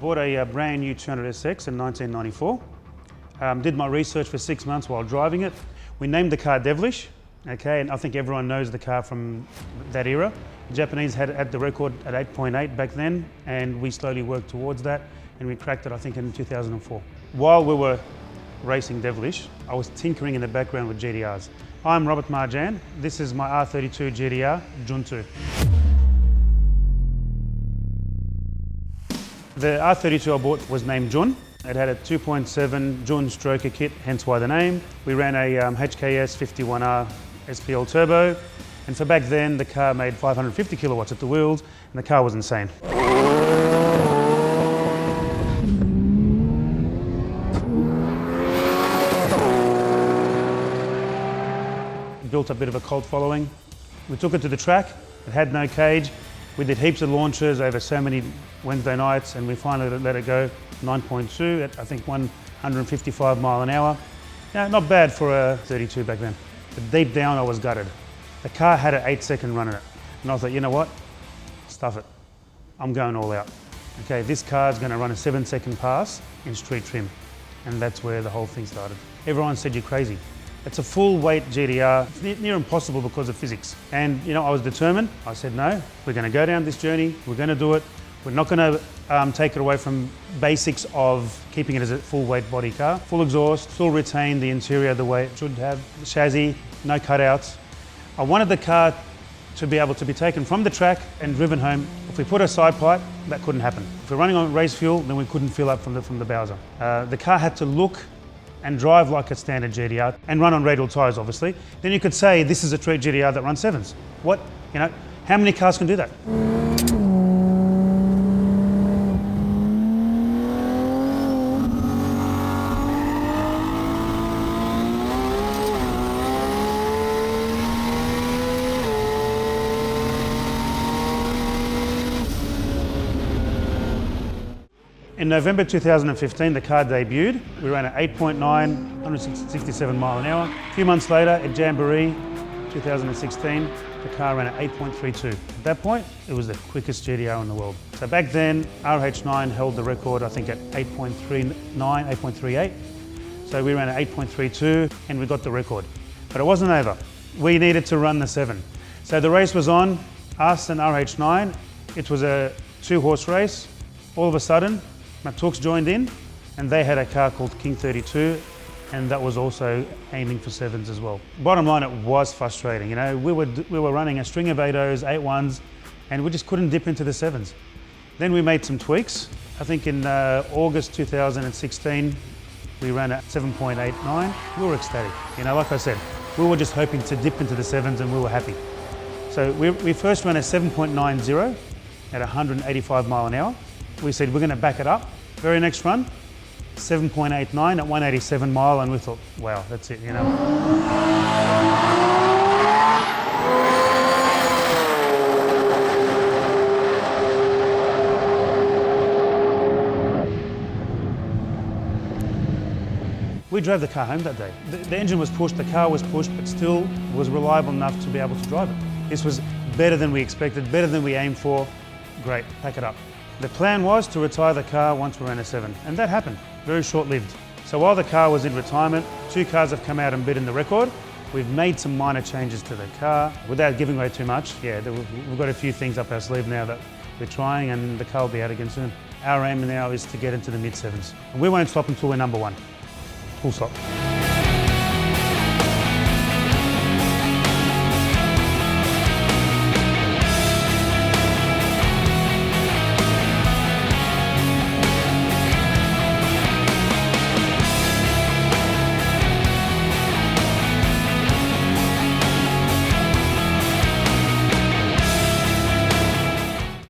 bought a brand new 200SX in 1994. Did my research for 6 months while driving it. We named the car Devilish, okay, and I think everyone knows the car from that era. The Japanese had the record at 8.8 back then, and we slowly worked towards that, and we cracked it, I think, in 2004. While we were racing Devilish, I was tinkering in the background with GTRs. I'm Robert Marjan. This is my R32 GTR Juntu. The R32 I bought was named Jun. It had a 2.7 Jun stroker kit, hence why the name. We ran a HKS 51R SPL turbo, and so back then the car made 550 kilowatts at the wheels, and the car was insane. It built a bit of a cult following. We took it to the track. It had no cage. We did heaps of launches over so many Wednesday nights, and we finally let it go 9.2 at I think 155 mile an hour. Yeah, not bad for a 32 back then. But deep down I was gutted. The car had an 8-second run in it. And I thought, you know what? Stuff it. I'm going all out. Okay, this car's going to run a 7-second pass in street trim. And that's where the whole thing started. Everyone said you're crazy. It's a full weight GTR. It's near impossible because of physics. And you know, I was determined. I said, no, we're going to go down this journey. We're going to do it. We're not going to take it away from basics of keeping it as a full weight body car. Full exhaust, still retain the interior the way it should have. The chassis, no cutouts. I wanted the car to be able to be taken from the track and driven home. If we put a side pipe, that couldn't happen. If we're running on race fuel, then we couldn't fill up from the Bowser. The car had to look and drive like a standard GTR and run on radial tyres, obviously. Then you could say this is a street GTR that runs 7s. What, you know, how many cars can do that? In November 2015, the car debuted. We ran at 8.9, 167 mile an hour. A few months later, at Jamboree 2016, the car ran at 8.32. At that point, it was the quickest GTR in the world. So back then, RH9 held the record, I think, at 8.39, 8.38. So we ran at 8.32, and we got the record. But it wasn't over. We needed to run the 7. So the race was on, us and RH9. It was a 2-horse race. All of a sudden, Matux joined in, and they had a car called King 32, and that was also aiming for 7s as well. Bottom line, it was frustrating. You know, we were running a string of 8.0s, 8.1s, and we just couldn't dip into the 7s. Then we made some tweaks. I think in August 2016, we ran at 7.89. We were ecstatic. You know, like I said, we were just hoping to dip into the 7s, and we were happy. So we first ran a 7.90 at 185 mile an hour. We said we're going to back it up. Very next run, 7.89 at 187 mile, and we thought, wow, that's it, you know. We drove the car home that day. The engine was pushed, the car was pushed, but still was reliable enough to be able to drive it. This was better than we expected, better than we aimed for. Great, pack it up. The plan was to retire the car once we ran a 7, and that happened, very short-lived. So while the car was in retirement, 2 cars have come out and beaten the record. We've made some minor changes to the car without giving away too much. Yeah, we've got a few things up our sleeve now that we're trying, and the car will be out again soon. Our aim now is to get into the mid-7s, and we won't stop until we're number 1. Full stop.